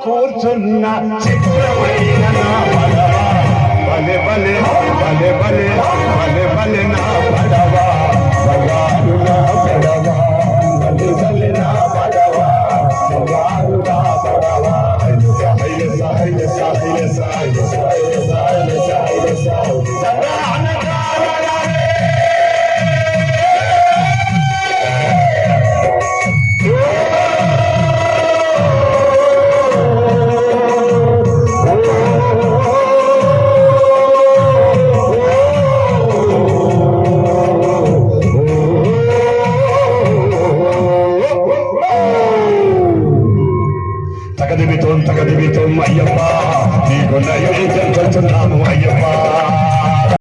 కూర్చున్న చిత్రమైన నా పడవ బలె బలె బలె బలె బలె బలె నా పడవ బంగారు నా పడవ బలె బలె నా పడవ బంగారు నా పడవ సాహిల సాహిల సాహిల సాహిల సాహిల సాహిల సాహిల సాహిల తగదివితో అయ్యప్ప నీకు నైవేద్యం కొంచున్నాము అయ్యప్ప